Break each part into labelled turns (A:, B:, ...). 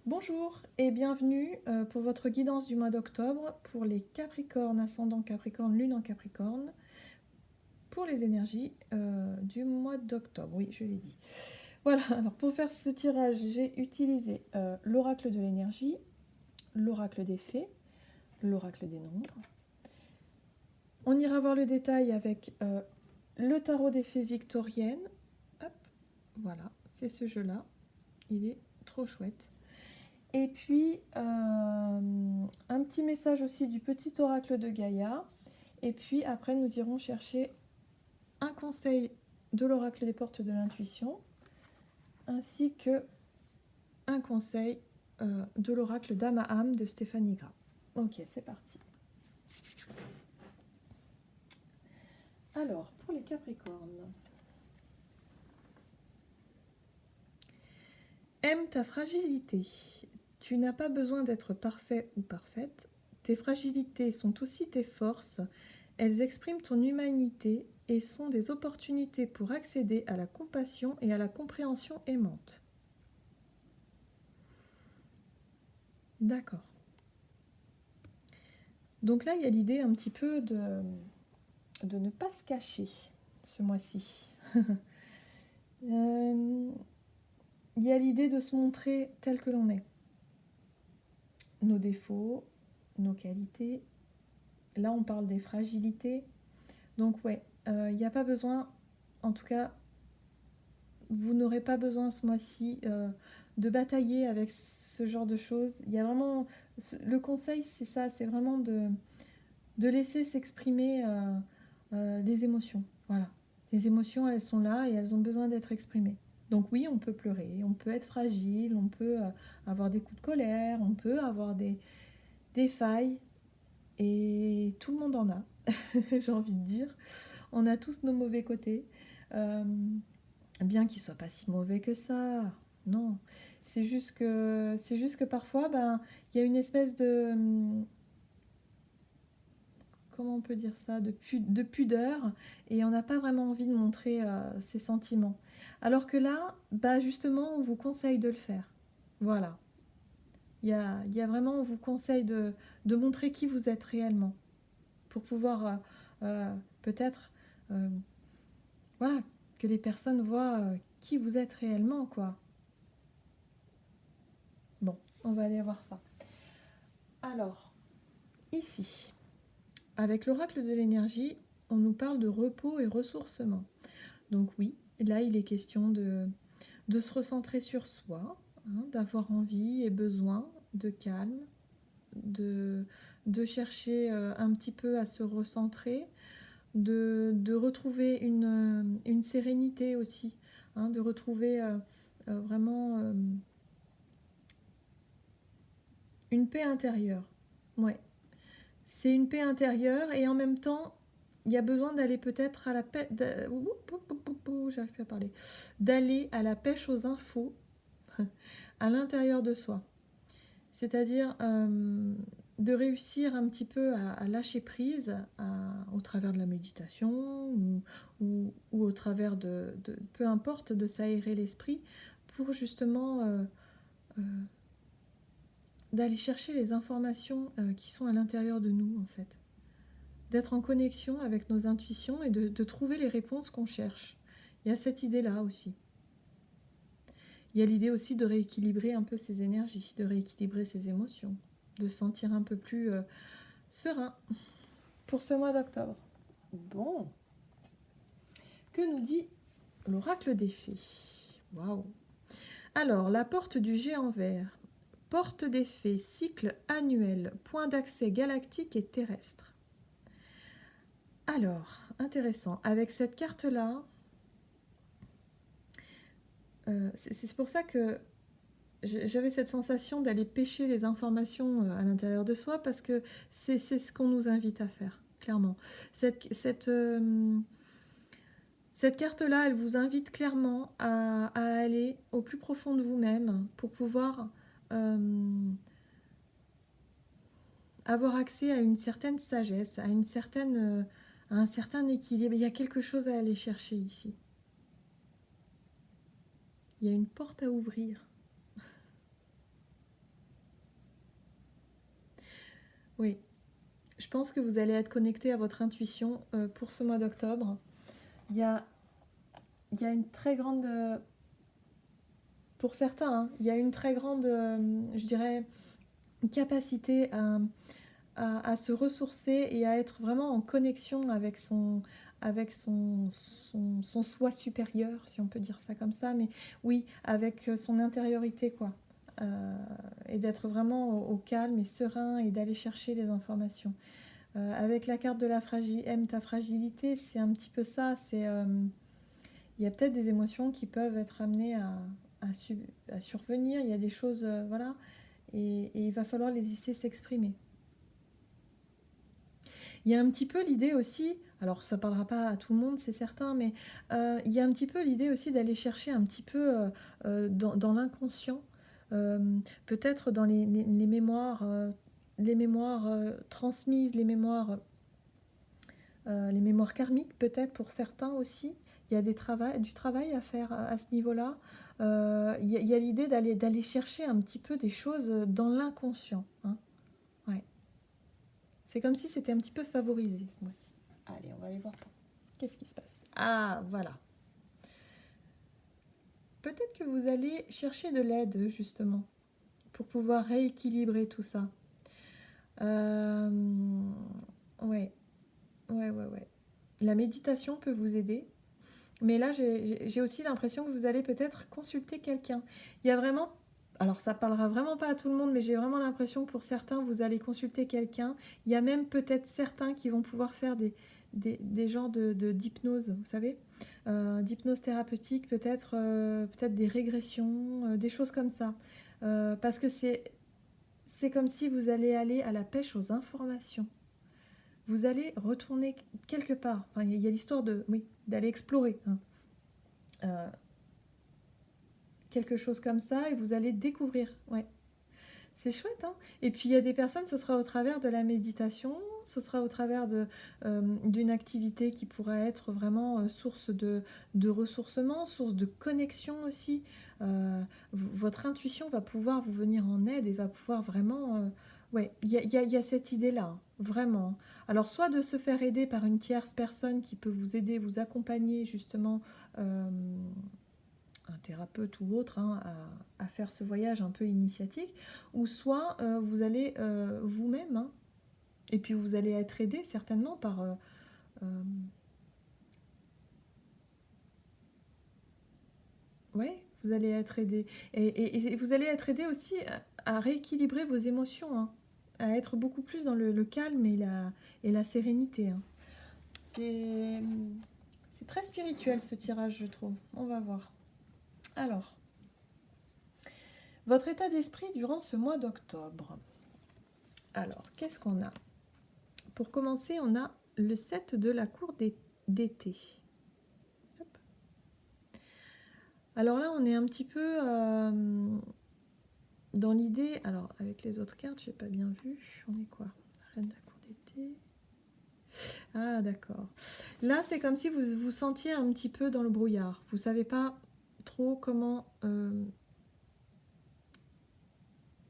A: Bonjour et bienvenue pour votre guidance du mois d'octobre pour les Capricornes, ascendant Capricorne, lune en Capricorne, pour les énergies du mois d'octobre. Oui, je l'ai dit. Voilà, alors pour faire ce tirage, j'ai utilisé l'oracle de l'énergie, l'oracle des fées, l'oracle des nombres. On ira voir le détail avec le tarot des fées victorienne. Hop, voilà, c'est ce jeu-là. Il est trop chouette. Et puis, un petit message aussi du petit oracle de Gaïa. Et puis après, nous irons chercher un conseil de l'oracle des portes de l'intuition, ainsi que un conseil de l'oracle d'Amaham de Stéphanie Gras. Ok, c'est parti. Alors, pour les Capricornes. Aime ta fragilité. Tu n'as pas besoin d'être parfait ou parfaite. Tes fragilités sont aussi tes forces. Elles expriment ton humanité et sont des opportunités pour accéder à la compassion et à la compréhension aimante. D'accord. Donc là, il y a l'idée un petit peu de ne pas se cacher ce mois-ci. Il y a l'idée de se montrer tel que l'on est. Nos défauts, nos qualités. Là, on parle des fragilités. Donc ouais, il n'y a pas besoin, en tout cas, vous n'aurez pas besoin ce mois-ci de batailler avec ce genre de choses. Il y a vraiment, le conseil c'est ça, c'est vraiment de laisser s'exprimer les émotions. Voilà, les émotions elles sont là et elles ont besoin d'être exprimées. Donc oui, on peut pleurer, on peut être fragile, on peut avoir des coups de colère, on peut avoir des failles et tout le monde en a, j'ai envie de dire. On a tous nos mauvais côtés. Bien qu'il soit pas si mauvais que ça, non. C'est juste que parfois, ben, il y a une espèce de, comment on peut dire ça, de pudeur, et on n'a pas vraiment envie de montrer ses sentiments. Alors que là, bah justement, on vous conseille de le faire. Voilà. Il y a vraiment, on vous conseille de montrer qui vous êtes réellement, pour pouvoir peut-être, euh, voilà, que les personnes voient qui vous êtes réellement, quoi. Bon, on va aller voir ça. Alors, ici, avec l'oracle de l'énergie, on nous parle de repos et ressourcement. Donc oui, là, il est question de se recentrer sur soi, hein, d'avoir envie et besoin de calme, de chercher un petit peu à se recentrer, de retrouver une sérénité aussi, hein, de retrouver vraiment une paix intérieure. Ouais. C'est une paix intérieure et en même temps, il y a besoin d'aller peut-être à la pêche. J'arrive plus à parler. D'aller à la pêche aux infos à l'intérieur de soi. C'est-à-dire de réussir un petit peu à lâcher prise au travers de la méditation ou au travers de peu importe, de s'aérer l'esprit pour justement euh, d'aller chercher les informations qui sont à l'intérieur de nous en fait. D'être en connexion avec nos intuitions et de trouver les réponses qu'on cherche. Il y a cette idée-là aussi. Il y a l'idée aussi de rééquilibrer un peu ses énergies, de rééquilibrer ses émotions, de se sentir un peu plus serein pour ce mois d'octobre. Bon, que nous dit l'oracle des fées? Waouh! Alors, la porte du géant vert, porte des fées, cycle annuel, point d'accès galactique et terrestre. Alors, intéressant, avec cette carte-là, c'est pour ça que j'avais cette sensation d'aller pêcher les informations à l'intérieur de soi, parce que c'est ce qu'on nous invite à faire, clairement. Cette carte-là, elle vous invite clairement à aller au plus profond de vous-même pour pouvoir avoir accès à une certaine sagesse, à un certain équilibre. Il y a quelque chose à aller chercher ici. Il y a une porte à ouvrir. Oui. Je pense que vous allez être connecté à votre intuition pour ce mois d'octobre. Il y a, il y a une très grande... pour certains, hein, il y a une très grande, je dirais, capacité à se ressourcer et à être vraiment en connexion avec son soi supérieur, si on peut dire ça comme ça, mais oui, avec son intériorité, quoi. Et d'être vraiment au calme et serein et d'aller chercher les informations. Avec la carte de la fragilité, aime ta fragilité, c'est un petit peu ça. Il y a peut-être des émotions qui peuvent être amenées à survenir. Il y a des choses, voilà, et il va falloir les laisser s'exprimer. Il y a un petit peu l'idée aussi, alors ça ne parlera pas à tout le monde, c'est certain, mais il y a un petit peu l'idée aussi d'aller chercher un petit peu dans l'inconscient, euh, peut-être dans les mémoires transmises, les mémoires karmiques peut-être pour certains aussi. Il y a du travail à faire à ce niveau-là. Il y a l'idée d'aller chercher un petit peu des choses dans l'inconscient, hein. Ouais. C'est comme si c'était un petit peu favorisé ce mois-ci. Allez, on va aller voir qu'est-ce qui se passe. Ah, voilà. Peut-être que vous allez chercher de l'aide, justement, pour pouvoir rééquilibrer tout ça. Euh, ouais, ouais. La méditation peut vous aider. Mais là, j'ai aussi l'impression que vous allez peut-être consulter quelqu'un. Il y a vraiment... Alors, ça parlera vraiment pas à tout le monde, mais j'ai vraiment l'impression que pour certains, vous allez consulter quelqu'un. Il y a même peut-être certains qui vont pouvoir faire des genres d'hypnose, vous savez, d'hypnose thérapeutique, peut-être des régressions, des choses comme ça. Parce que c'est comme si vous allez aller à la pêche aux informations. Vous allez retourner quelque part. Enfin, il y a l'histoire d'aller explorer, hein. Euh, quelque chose comme ça, et vous allez découvrir. Ouais, c'est chouette, hein. Et puis il y a des personnes, ce sera au travers de la méditation, ce sera au travers d'une activité qui pourra être vraiment source de ressourcement, source de connexion aussi. Votre intuition va pouvoir vous venir en aide et va pouvoir vraiment... ouais, il y a cette idée-là, hein, vraiment. Alors, soit de se faire aider par une tierce personne qui peut vous aider, vous accompagner justement, un thérapeute ou autre, hein, à faire ce voyage un peu initiatique, ou soit vous allez vous-même, hein, et puis vous allez être aidé certainement par... ouais, vous allez être aidé. Et vous allez être aidé aussi à rééquilibrer vos émotions, hein, à être beaucoup plus dans le calme et la sérénité, hein. C'est c'est très spirituel ce tirage, je trouve. On va voir. Alors, votre état d'esprit durant ce mois d'octobre. Alors, qu'est-ce qu'on a? Pour commencer, on a le 7 de la cour d'été. Hop. Alors là, on est un petit peu dans l'idée... Alors, avec les autres cartes, j'ai pas bien vu. On est quoi? Reine de la cour d'été. Ah, d'accord. Là, c'est comme si vous vous sentiez un petit peu dans le brouillard. Vous savez pas trop comment...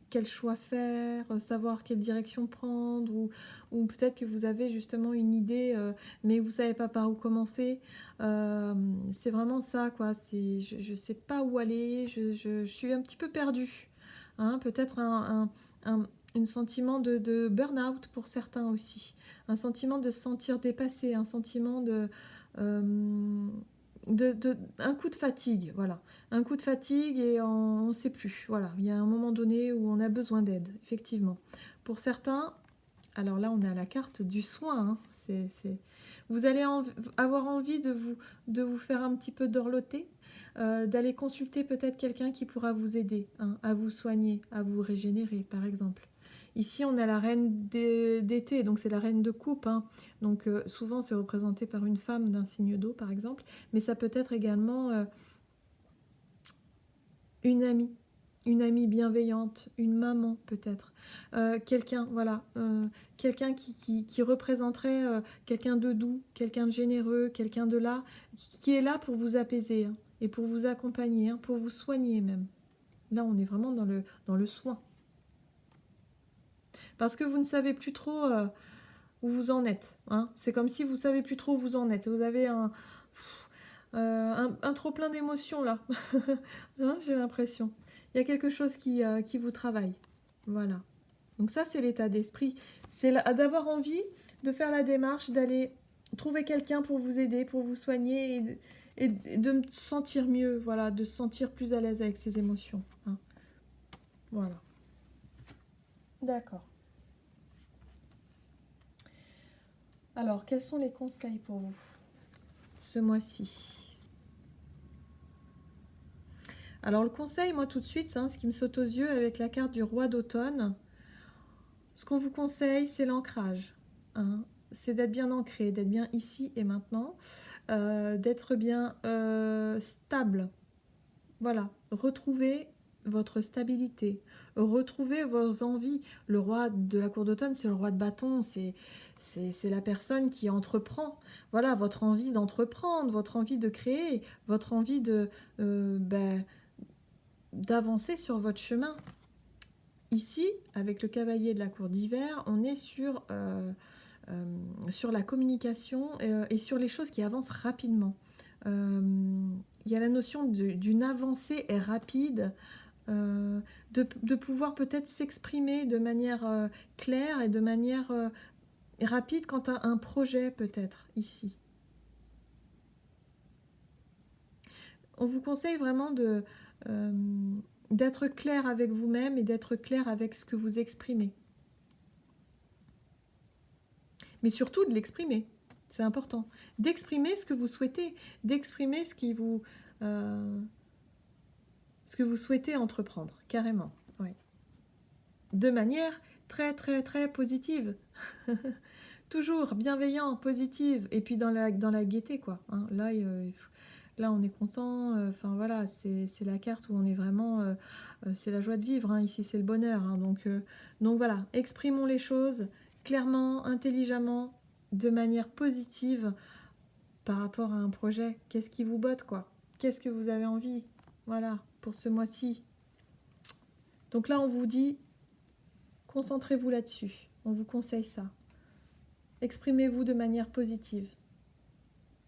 A: quel choix faire, savoir quelle direction prendre, ou peut-être que vous avez justement une idée, mais vous ne savez pas par où commencer. C'est vraiment ça, quoi. Je ne sais pas où aller, je suis un petit peu perdue, hein. Peut-être un sentiment de burn-out pour certains aussi, un sentiment de se sentir dépassé, un sentiment euh, un coup de fatigue, voilà. Un coup de fatigue et on ne sait plus. Voilà, il y a un moment donné où on a besoin d'aide, effectivement. Pour certains, alors là, on a la carte du soin, hein. Vous allez avoir envie de vous faire un petit peu dorloter, d'aller consulter peut-être quelqu'un qui pourra vous aider, hein, à vous soigner, à vous régénérer, par exemple. Ici, on a la reine d'été, donc c'est la reine de coupe, hein. Donc souvent, c'est représenté par une femme d'un signe d'eau, par exemple. Mais ça peut être également une amie, une amie bienveillante, une maman peut-être, quelqu'un, voilà, quelqu'un qui représenterait quelqu'un de doux, quelqu'un de généreux, quelqu'un de là, qui est là pour vous apaiser, hein, et pour vous accompagner, hein, pour vous soigner même. Là, on est vraiment dans le soin. Parce que vous ne savez plus trop où vous en êtes. Hein. C'est comme si vous ne savez plus trop où vous en êtes. Vous avez un trop plein d'émotions là. Hein, j'ai l'impression. Il y a quelque chose qui vous travaille. Voilà. Donc ça, c'est l'état d'esprit. C'est d'avoir envie de faire la démarche, d'aller trouver quelqu'un pour vous aider, pour vous soigner et de me sentir mieux, voilà, de se sentir plus à l'aise avec ses émotions. Hein. Voilà. D'accord. Alors, quels sont les conseils pour vous ce mois-ci? Alors, le conseil, moi, tout de suite, hein, ce qui me saute aux yeux avec la carte du roi d'automne, ce qu'on vous conseille, c'est l'ancrage. Hein. C'est d'être bien ancré, d'être bien ici et maintenant, d'être bien stable. Voilà, retrouvez votre stabilité, retrouvez vos envies. Le roi de la cour d'automne, c'est le roi de bâton, c'est la personne qui entreprend. Voilà, votre envie d'entreprendre, votre envie de créer, votre envie d'avancer sur votre chemin. Ici, avec le cavalier de la cour d'hiver, on est sur la communication et sur les choses qui avancent rapidement. Il y a la notion d'une avancée rapide, de pouvoir peut-être s'exprimer de manière claire et de manière rapide quant à un projet peut-être ici. On vous conseille vraiment d'être clair avec vous-même et d'être clair avec ce que vous exprimez. Mais surtout de l'exprimer, c'est important. D'exprimer ce que vous souhaitez, d'exprimer ce que vous souhaitez entreprendre, carrément. Oui. De manière très très très positive. Toujours bienveillant, positive, et puis dans la gaieté, quoi. Hein. Là, on est content, enfin voilà, c'est la carte où on est vraiment, c'est la joie de vivre, hein. Ici c'est le bonheur, hein. Donc voilà, exprimons les choses clairement, intelligemment, de manière positive par rapport à un projet. Qu'est-ce qui vous botte, quoi? Qu'est-ce que vous avez envie? Voilà, pour ce mois-ci. Donc là, on vous dit, concentrez-vous là-dessus. On vous conseille ça. Exprimez-vous de manière positive.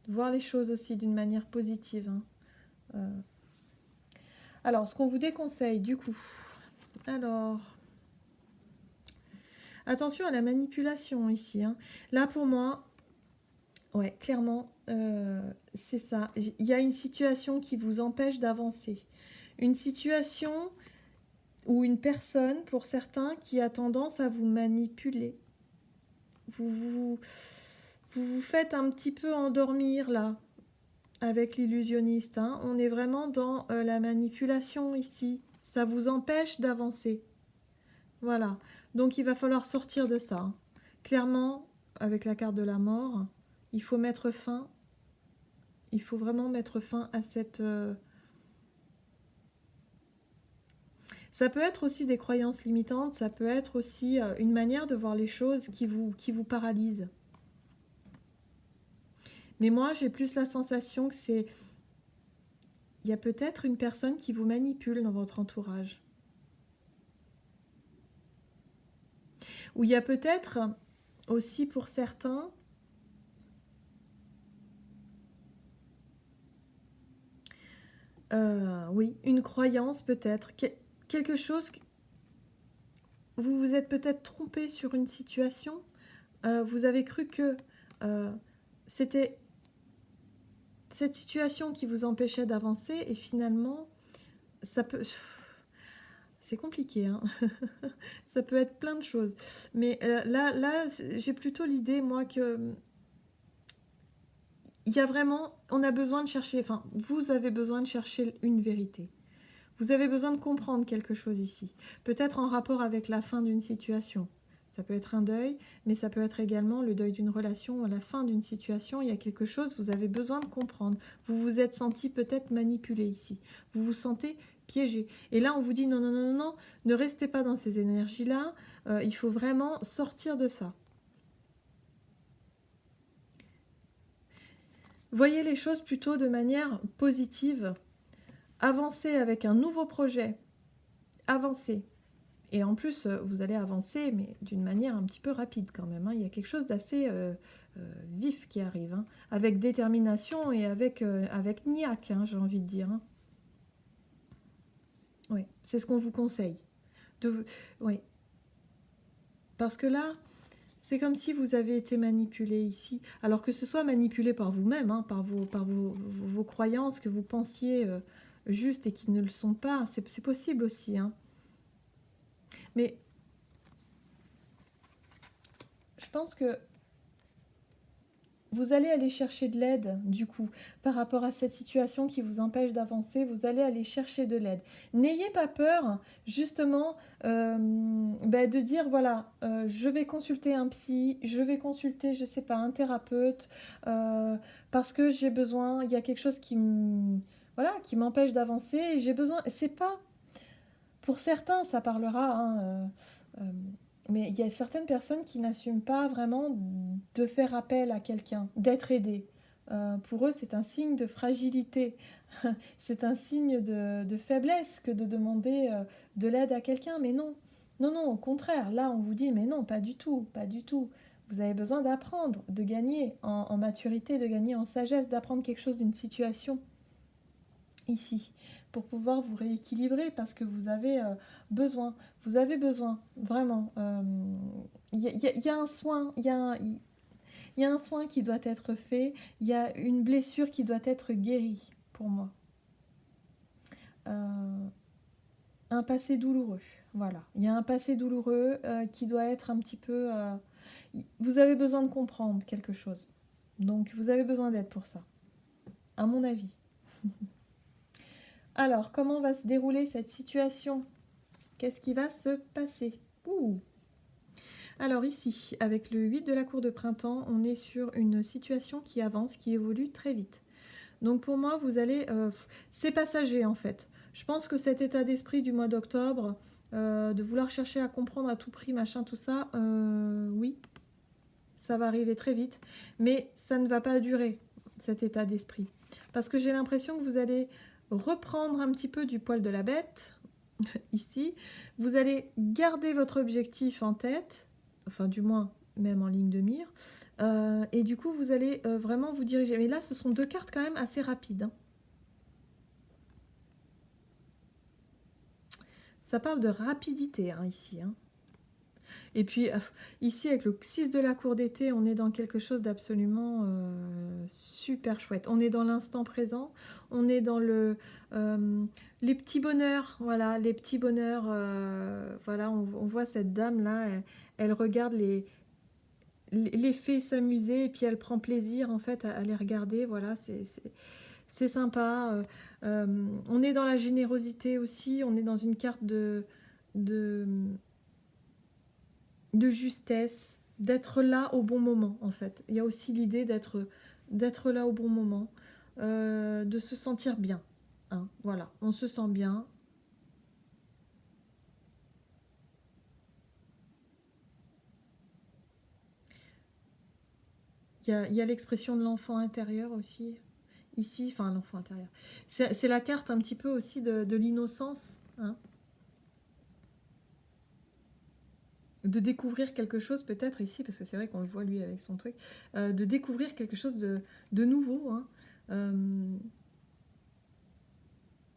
A: Voir les choses aussi d'une manière positive. Hein. Alors, ce qu'on vous déconseille, du coup. Alors, attention à la manipulation ici. Hein. Là, pour moi, ouais, clairement, c'est ça. Il y a une situation qui vous empêche d'avancer. Une situation ou une personne, pour certains, qui a tendance à vous manipuler. Vous faites un petit peu endormir, là, avec l'illusionniste. Hein. On est vraiment dans la manipulation ici. Ça vous empêche d'avancer. Voilà. Donc, il va falloir sortir de ça. Hein. Clairement, avec la carte de la mort, il faut mettre fin. Il faut vraiment mettre fin à cette... Ça peut être aussi des croyances limitantes, ça peut être aussi une manière de voir les choses qui vous paralyse. Mais moi, j'ai plus la sensation que c'est... Il y a peut-être une personne qui vous manipule dans votre entourage. Ou il y a peut-être aussi pour certains... oui, une croyance peut-être. Quelque chose... Vous vous êtes peut-être trompé sur une situation. Vous avez cru que c'était cette situation qui vous empêchait d'avancer et finalement, ça peut... C'est compliqué, hein. Ça peut être plein de choses. Mais là j'ai plutôt l'idée, moi, que... Il y a vraiment... On a besoin de chercher... Enfin, vous avez besoin de chercher une vérité. Vous avez besoin de comprendre quelque chose ici. Peut-être en rapport avec la fin d'une situation. Ça peut être un deuil, mais ça peut être également le deuil d'une relation ou à la fin d'une situation. Il y a quelque chose, vous avez besoin de comprendre. Vous vous êtes senti peut-être manipulé ici. Vous vous sentez piégé. Et là, on vous dit non, non, non, non, non, ne restez pas dans ces énergies-là. Il faut vraiment sortir de ça. Voyez les choses plutôt de manière positive. Avancez avec un nouveau projet. Avancez. Et en plus, vous allez avancer, mais d'une manière un petit peu rapide quand même, hein. Il y a quelque chose d'assez vif qui arrive, hein, avec détermination et avec niaque, hein, j'ai envie de dire, hein. Oui, c'est ce qu'on vous conseille. Oui, parce que là, c'est comme si vous avez été manipulé ici, alors que ce soit manipulé par vous-même, hein, par vos croyances que vous pensiez justes et qui ne le sont pas, c'est possible aussi, hein. Mais je pense que vous allez aller chercher de l'aide, du coup, par rapport à cette situation qui vous empêche d'avancer, vous allez aller chercher de l'aide. N'ayez pas peur, justement, de dire, voilà, je vais consulter un psy, je vais consulter, je sais pas, un thérapeute, parce que j'ai besoin, il y a quelque chose voilà, qui m'empêche d'avancer, et j'ai besoin, c'est pas, pour certains, ça parlera, hein, mais il y a certaines personnes qui n'assument pas vraiment de faire appel à quelqu'un, d'être aidé. Pour eux, c'est un signe de fragilité, c'est un signe de faiblesse que de demander de l'aide à quelqu'un. Mais non, non, non, au contraire, là, on vous dit, mais non, pas du tout, pas du tout. Vous avez besoin d'apprendre, de gagner en maturité, de gagner en sagesse, d'apprendre quelque chose d'une situation ici, pour pouvoir vous rééquilibrer, parce que vous avez besoin, vraiment. Il y a un soin, il y a un soin qui doit être fait, il y a une blessure qui doit être guérie, pour moi. Euh, un passé douloureux, voilà. Il y a un passé douloureux qui doit être un petit peu... vous avez besoin de comprendre quelque chose. Donc, vous avez besoin d'aide pour ça, à mon avis. Alors, comment va se dérouler cette situation? Qu'est-ce qui va se passer? Ouh. Alors ici, avec le 8 de la cour de printemps, on est sur une situation qui avance, qui évolue très vite. Donc pour moi, vous allez... c'est passager en fait. Je pense que cet état d'esprit du mois d'octobre, de vouloir chercher à comprendre à tout prix, machin, tout ça, oui, ça va arriver très vite. Mais ça ne va pas durer, cet état d'esprit. Parce que j'ai l'impression que vous allez reprendre un petit peu du poil de la bête, ici. Vous allez garder votre objectif en tête, enfin du moins même en ligne de mire, et du coup vous allez vraiment vous diriger. Mais là, ce sont deux cartes quand même assez rapides, hein. Ça parle de rapidité, hein, ici, hein. Et puis ici avec le 6 de la cour d'été, on est dans quelque chose d'absolument super chouette. On est dans l'instant présent, on est dans les petits bonheurs, voilà, les petits bonheurs. Voilà, on voit cette dame là, elle regarde les fées s'amuser et puis elle prend plaisir en fait à les regarder. Voilà, c'est sympa. On est dans la générosité aussi, on est dans une carte de de justesse, d'être là au bon moment en fait. Il y a aussi l'idée d'être là au bon moment, de se sentir bien, hein. Voilà, on se sent bien. Il y a l'expression de l'enfant intérieur aussi, ici, enfin l'enfant intérieur. C'est la carte un petit peu aussi de l'innocence, hein. De découvrir quelque chose peut-être ici, parce que c'est vrai qu'on le voit lui avec son truc, de découvrir quelque chose de nouveau, hein.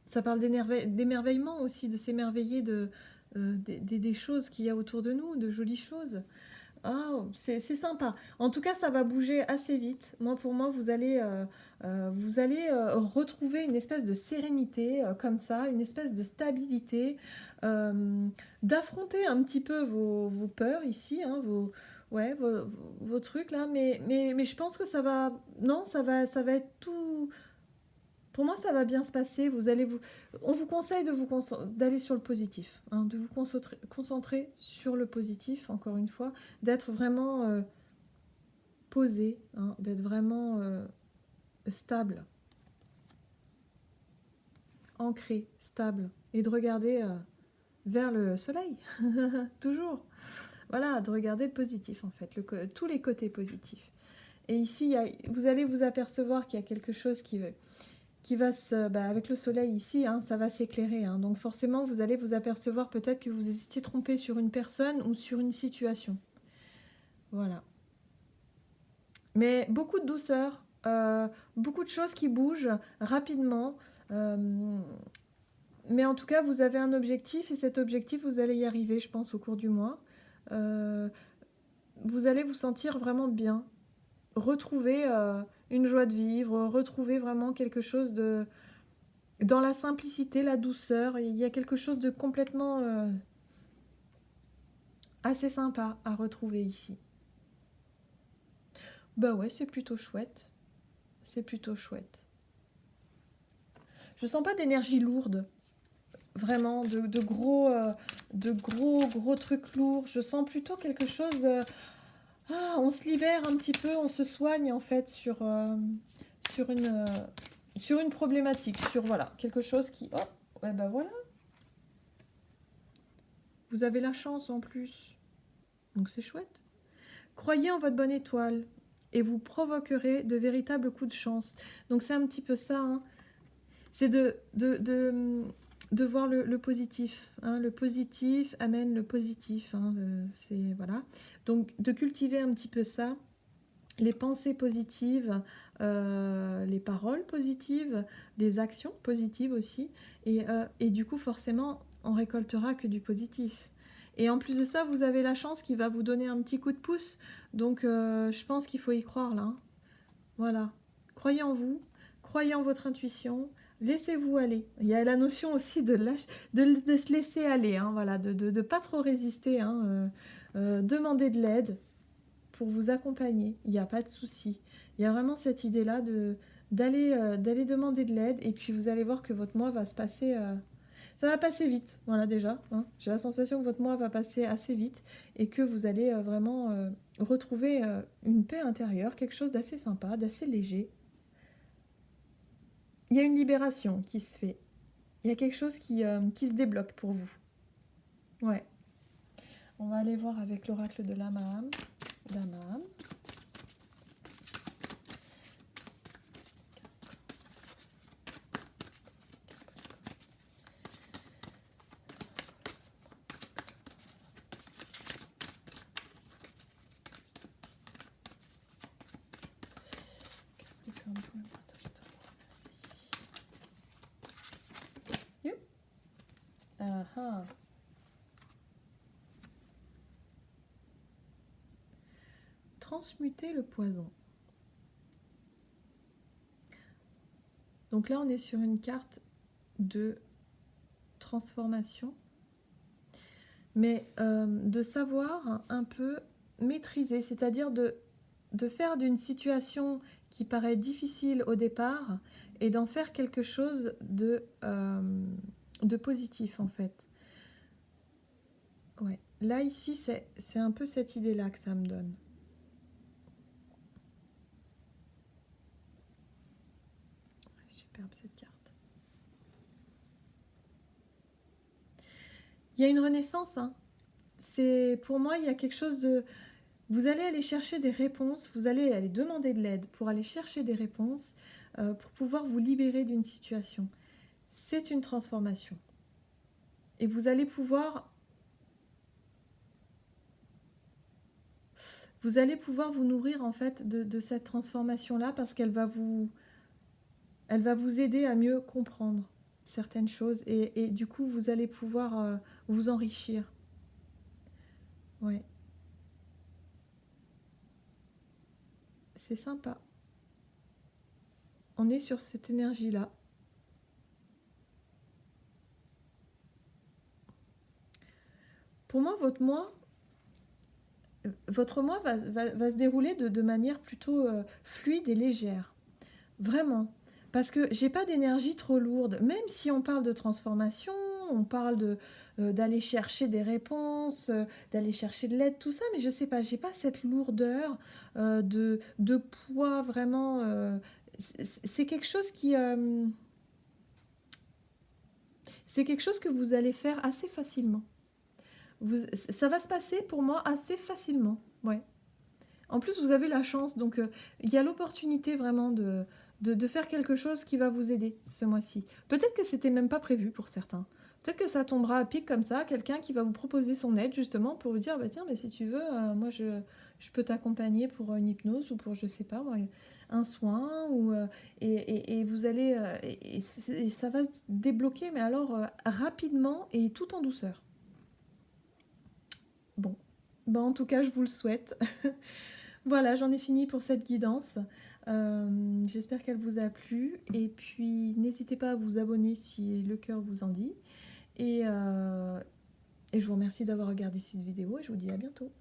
A: Ça parle d'émerveillement aussi, de s'émerveiller des choses qu'il y a autour de nous, de jolies choses. Ah, c'est sympa. En tout cas, ça va bouger assez vite. Moi, pour moi, vous allez retrouver une espèce de sérénité comme ça, une espèce de stabilité, d'affronter un petit peu vos peurs ici, hein, ouais, vos trucs là. Mais je pense que ça va, non, ça va être tout. Pour moi, ça va bien se passer. On vous conseille d'aller sur le positif, hein, de vous concentrer sur le positif, encore une fois, d'être vraiment posé, hein, d'être vraiment stable, ancré, stable, et de regarder vers le soleil, toujours. Voilà, de regarder le positif, en fait, tous les côtés positifs. Et ici, vous allez vous apercevoir qu'il y a quelque chose avec le soleil ici, hein, ça va s'éclairer. Hein. Donc forcément, vous allez vous apercevoir peut-être que vous étiez trompé sur une personne ou sur une situation. Voilà. Mais beaucoup de douceur, beaucoup de choses qui bougent rapidement. Mais en tout cas, vous avez un objectif et cet objectif, vous allez y arriver, je pense, au cours du mois. Vous allez vous sentir vraiment bien. Retrouver une joie de vivre, retrouver vraiment quelque chose de... Dans la simplicité, la douceur, il y a quelque chose de complètement assez sympa à retrouver ici. Bah ouais, c'est plutôt chouette. C'est plutôt chouette. Je sens pas d'énergie lourde. Vraiment, de gros trucs lourds. Je sens plutôt quelque chose... on se libère un petit peu, on se soigne en fait sur une problématique, sur voilà, quelque chose qui... Oh, ouais, bah voilà. Vous avez la chance en plus. Donc c'est chouette. Croyez en votre bonne étoile et vous provoquerez de véritables coups de chance. Donc c'est un petit peu ça. Hein. C'est de voir le positif. Hein. Le positif amène le positif. Hein. C'est voilà. Donc de cultiver un petit peu ça. Les pensées positives, les paroles positives, des actions positives aussi. Et du coup, forcément, on récoltera que du positif. Et en plus de ça, vous avez la chance qui va vous donner un petit coup de pouce. Donc, je pense qu'il faut y croire là. Hein. Voilà. Croyez en vous, croyez en votre intuition, laissez-vous aller. Il y a la notion aussi de se laisser aller, hein, voilà, de ne pas trop résister. Hein, demandez de l'aide pour vous accompagner. Il n'y a pas de souci. Il y a vraiment cette idée-là d'aller demander de l'aide et puis vous allez voir que votre mois va se passer... ça va passer vite, voilà déjà. Hein. J'ai la sensation que votre mois va passer assez vite et que vous allez vraiment retrouver une paix intérieure, quelque chose d'assez sympa, d'assez léger. Il y a une libération qui se fait. Il y a quelque chose qui se débloque pour vous. Ouais. On va aller voir avec l'oracle de Lamaham. Lamaham. Ah. Transmuter le poison. Donc là, on est sur une carte de transformation, mais de savoir un peu maîtriser, c'est-à-dire de faire d'une situation qui paraît difficile au départ et d'en faire quelque chose de positif en fait. Ouais. Là, ici, c'est un peu cette idée-là que ça me donne. Superbe cette carte. Il y a une renaissance. Hein. Pour moi, il y a quelque chose de... Vous allez aller chercher des réponses, vous allez aller demander de l'aide pour aller chercher des réponses, pour pouvoir vous libérer d'une situation. C'est une transformation. Et vous allez pouvoir... Vous allez pouvoir vous nourrir en fait de cette transformation-là parce qu'elle va vous aider à mieux comprendre certaines choses et du coup vous allez pouvoir vous enrichir. Ouais. C'est sympa. On est sur cette énergie-là. Pour moi, votre mois va se dérouler de manière plutôt fluide et légère. Vraiment. Parce que j'ai pas d'énergie trop lourde. Même si on parle de transformation, on parle d'aller chercher des réponses, d'aller chercher de l'aide, tout ça, mais je sais pas, j'ai pas cette lourdeur de poids vraiment. C'est quelque chose qui... c'est quelque chose que vous allez faire assez facilement. Ça va se passer pour moi assez facilement. Ouais. En plus, vous avez la chance, donc il y a l'opportunité vraiment de faire quelque chose qui va vous aider ce mois-ci. Peut-être que c'était même pas prévu pour certains. Peut-être que ça tombera à pic comme ça, quelqu'un qui va vous proposer son aide justement pour vous dire bah tiens, mais si tu veux, moi je peux t'accompagner pour une hypnose ou pour je sais pas moi, un soin ou et vous allez et ça va se débloquer mais alors rapidement et tout en douceur. Bon, bah en tout cas je vous le souhaite. Voilà, j'en ai fini pour cette guidance. J'espère qu'elle vous a plu. Et puis, n'hésitez pas à vous abonner si le cœur vous en dit. Et je vous remercie d'avoir regardé cette vidéo et je vous dis à bientôt.